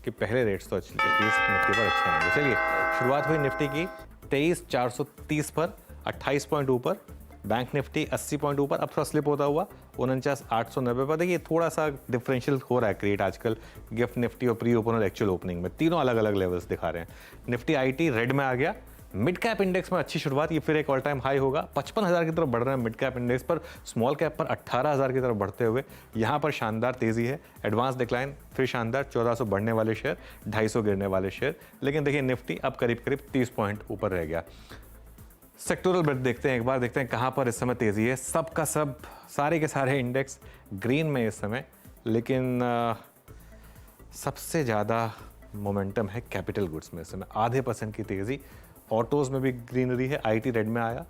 कि पहले रेट्स तो एटलीस्ट निफ्टी पर अच्छे आएंगे। चलिए, शुरुआत हुई निफ्टी की 23,430 पर, 28 पॉइंट ऊपर। बैंक निफ्टी 80 पॉइंट ऊपर, अब थोड़ा स्लिप होता हुआ 49,890 पर। देखिए थोड़ा सा डिफरेंशियल हो रहा है क्रिएट आजकल गिफ्ट निफ्टी और प्री ओपन और एक्चुअल ओपनिंग में, तीनों अलग अलग लेवल्स दिखा रहे हैं। निफ्टी आईटी रेड में आ गया। मिड कैप इंडेक्स में अच्छी शुरुआत, ये फिर एक ऑल टाइम हाई होगा, 55,000 की तरफ बढ़ रहे हैं मिड कैप इंडेक्स पर। स्मॉल कैप पर 18,000 की तरफ बढ़ते हुए यहाँ पर शानदार तेजी है। एडवांस डिक्लाइन फिर शानदार, 1400 बढ़ने वाले शेयर, 250 गिरने वाले शेयर। लेकिन देखिए निफ्टी अब करीब करीब 30 पॉइंट ऊपर रह गया। सेक्टोरल ब्रेथ देखते हैं एक बार, देखते हैं कहाँ पर इस समय तेजी है। सब का सब, सारे के सारे इंडेक्स ग्रीन में इस समय, लेकिन सबसे ज़्यादा मोमेंटम है कैपिटल गुड्स में इस समय, आधे % की तेज़ी। ऑटोज़ में भी ग्रीनरी है, आईटी रेड में आया।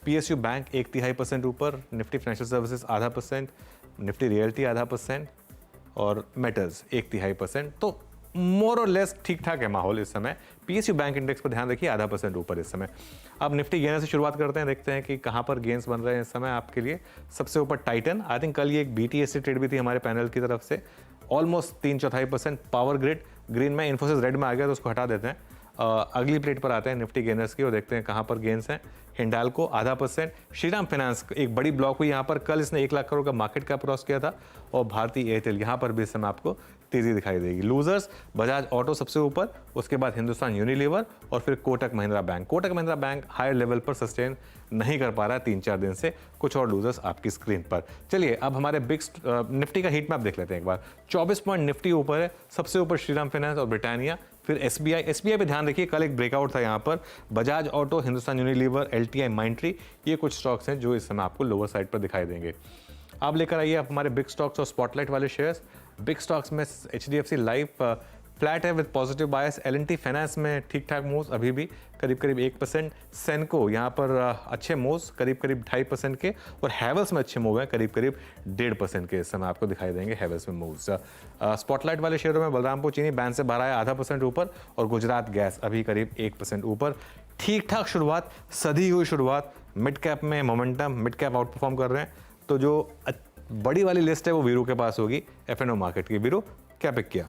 पीएसयू बैंक 1/3% ऊपर, निफ्टी फाइनेंशियल सर्विसेज आधा %, निफ्टी रियल्टी आधा %, और मेटल्स 1/3%। तो मोर और लेस ठीक ठाक है माहौल इस समय। पीएसयू बैंक इंडेक्स पर ध्यान रखिए, आधा % ऊपर इस समय। अब निफ्टी गेनर से शुरुआत करते हैं, देखते हैं कि कहाँ पर गेन्स बन रहे हैं इस समय आपके लिए। सबसे ऊपर टाइटन, आई थिंक कल ये एक बीटीएससी ट्रेड भी थी हमारे पैनल की तरफ से, ऑलमोस्ट 3/4%। पावर ग्रिड ग्रीन में, इन्फोसिस रेड में आ गया तो उसको हटा देते हैं। अगली प्लेट पर आते हैं निफ्टी गेनर्स की और देखते हैं कहाँ पर गेन्स हैं। हिंडाल्को आधा %, श्रीराम फाइनेंस एक बड़ी ब्लॉक हुई यहाँ पर, कल इसने 1 लाख करोड़ का मार्केट कैप क्रॉस किया था। और भारतीय एयरटेल, यहाँ पर भी इस समय आपको तेजी दिखाई देगी। लूजर्स बजाज ऑटो सबसे ऊपर, उसके बाद हिंदुस्तान यूनिलीवर और फिर Kotak Mahindra bank. Kotak Mahindra bank higher level पर सस्टेन नहीं कर पा रहा है 3-4 दिन से। कुछ और लूजर्स आपकी स्क्रीन पर। चलिए अब हमारे बिग निफ्टी का हीट मैप देख लेते हैं एक बार। 24 पॉइंट निफ्टी ऊपर है, सबसे ऊपर श्रीराम फाइनेंस और ब्रिटानिया, फिर एसबीआई पे ध्यान रखिए, कल एक ब्रेकआउट था यहाँ पर। Bajaj auto, Hindustan Unilever, LTI, माइंट्री, ये कुछ स्टॉक्स हैं जो इस समय आपको लोअर साइड पर दिखाई देंगे। आप लेकर आइए आप हमारे बिग स्टॉक्स और स्पॉटलाइट वाले शेयर्स। बिग स्टॉक्स में एचडीएफसी लाइफ फ्लैट है with positive bias. L&T finance में ठीक ठाक मूव्स अभी भी, करीब करीब 1%। सेनको यहाँ पर अच्छे मूव्स करीब करीब 2.5% के, और हैवेल्स में अच्छे मूव हैं करीब करीब 1.5% के इस समय आपको दिखाई देंगे हैवेल्स में मूव्स। स्पॉटलाइट वाले शेयरों में बलरामपुर चीनी बैंड से बाहर आया, आधा % ऊपर, और गुजरात गैस अभी करीब 1% ऊपर। ठीक ठाक शुरुआत, सधी हुई शुरुआत। मिड कैप में momentum, mid cap out perform कर रहे हैं। तो जो बड़ी वाली लिस्ट है वो वीरू के पास होगी, एफ&ओ मार्केट की। वीरू क्या पिक किया?